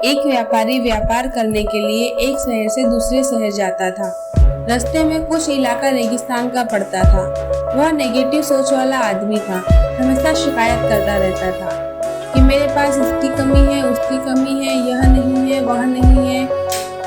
एक व्यापारी व्यापार करने के लिए एक शहर से दूसरे शहर जाता था। रास्ते में कुछ इलाका रेगिस्तान का पड़ता था। वह नेगेटिव सोच वाला आदमी था। हमेशा शिकायत करता रहता था कि मेरे पास इसकी कमी है, उसकी कमी है, यह नहीं है, वह नहीं है।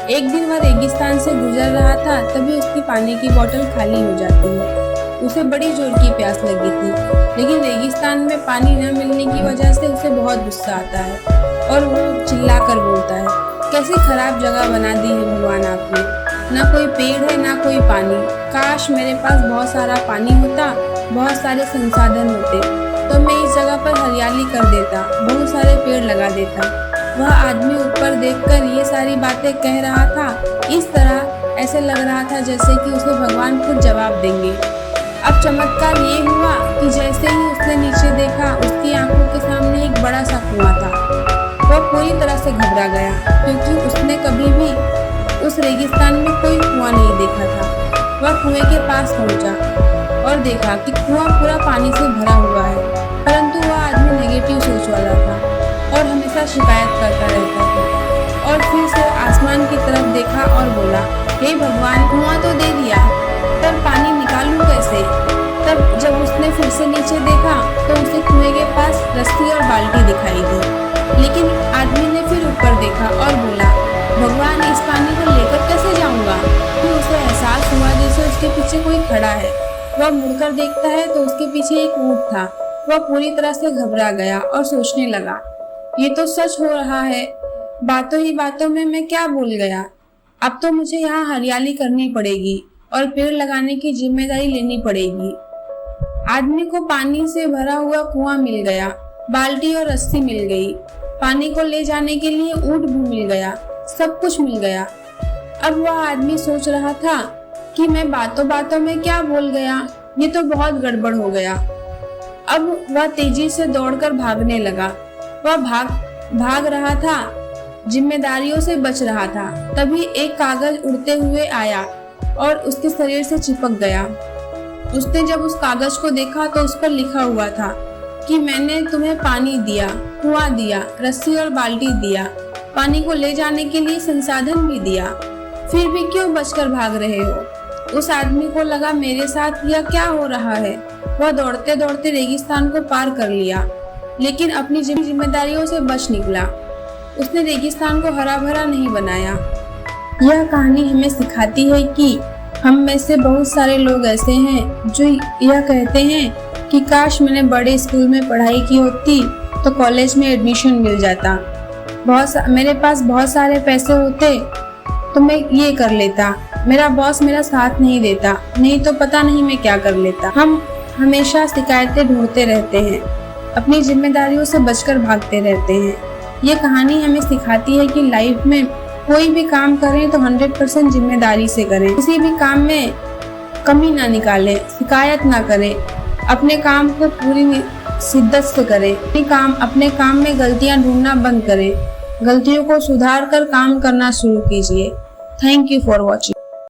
एक दिन वह रेगिस्तान से गुजर रहा था, तभी उसकी पानी की बोतल खाली हो जाती है। उसे बड़ी जोर की प्यास लगी थी, लेकिन रेगिस्तान में पानी न मिलने की वजह से उसे बहुत गुस्सा आता है और वो चिल्लाकर बोलता है, कैसी खराब जगह बना दी है भगवान आपने। ना कोई पेड़ है, ना कोई पानी। काश मेरे पास बहुत सारा पानी होता, बहुत सारे संसाधन होते, तो मैं इस जगह पर हरियाली कर देता, बहुत सारे पेड़ लगा देता। वह आदमी ऊपर देखकर ये सारी बातें कह रहा था। इस तरह ऐसे लग रहा था जैसे कि उसे भगवान खुद जवाब देंगे। अब चमत्कार ये हुआ कि जैसे ही उसने नीचे देखा, उसकी आंखों के सामने एक बड़ा सा कुआं था। वह पूरी तरह से घबरा गया, क्योंकि उसने कभी भी उस रेगिस्तान में कोई कुआं नहीं देखा था। वह कुएं के पास पहुंचा और देखा कि कुआं पूरा पानी से भरा हुआ है, परंतु वह आदमी नेगेटिव सोच वाला था और हमेशा शिकायत करता रहता था। और फिर से आसमान की तरफ देखा और बोला, हे भगवान, कुआं तो दे दिया, पर पानी निकालूं कैसे? तब जब उसने फिर से नीचे देखा तो उसे कुएं के पास रस्सी और बाल्टी दिखाई दी। लेकिन आदमी ने फिर ऊपर देखा और बोला, भगवान, इस पानी को लेकर कैसे जाऊंगा? फिर उसे एहसास हुआ जैसे उसके पीछे कोई खड़ा है। वह मुड़कर देखता है तो उसके पीछे एक ऊंट था। वह पूरी तरह से घबरा गया और सोचने लगा, ये तो सच हो रहा है। बातों ही बातों में मैं क्या भूल गया। अब तो मुझे यहाँ हरियाली करनी पड़ेगी और पेड़ लगाने की जिम्मेदारी लेनी पड़ेगी। आदमी को पानी से भरा हुआ कुआं मिल गया, बाल्टी और रस्सी मिल गई, पानी को ले जाने के लिए ऊंट भी मिल गया, सब कुछ मिल गया। अब वह आदमी सोच रहा था कि मैं बातों बातों में क्या बोल गया, ये तो बहुत गड़बड़ हो गया। अब वह तेजी से दौड़कर भागने लगा। वह भाग रहा था, जिम्मेदारियों से बच रहा था। तभी एक कागज उड़ते हुए आया और उसके शरीर से चिपक गया। उसने जब उस कागज को देखा तो उस पर लिखा हुआ था कि मैंने तुम्हें पानी दिया, कुआं दिया, रस्सी और बाल्टी दिया, पानी को ले जाने के लिए संसाधन भी दिया, फिर भी क्यों बचकर भाग रहे हो? उस आदमी को लगा, मेरे साथ यह क्या हो रहा है। वह दौड़ते दौड़ते रेगिस्तान को पार कर लिया, लेकिन अपनी जिम्मेदारियों से बच निकला। उसने रेगिस्तान को हरा भरा नहीं बनाया। यह कहानी हमें सिखाती है कि हम में से बहुत सारे लोग ऐसे हैं जो यह कहते हैं कि काश मैंने बड़े स्कूल में पढ़ाई की होती तो कॉलेज में एडमिशन मिल जाता, मेरे पास बहुत सारे पैसे होते तो मैं ये कर लेता, मेरा बॉस मेरा साथ नहीं देता, नहीं तो पता नहीं मैं क्या कर लेता। हम हमेशा शिकायतें ढूंढते रहते हैं, अपनी जिम्मेदारियों से बचकर भागते रहते हैं। ये कहानी हमें सिखाती है कि लाइफ में कोई भी काम करें तो 100% जिम्मेदारी से करें। किसी भी काम में कमी ना निकालें, शिकायत ना करें, अपने काम को पूरी शिद्दत से करें। अपने काम में गलतियां ढूंढना बंद करें, गलतियों को सुधार कर काम करना शुरू कीजिए। Thank you for watching.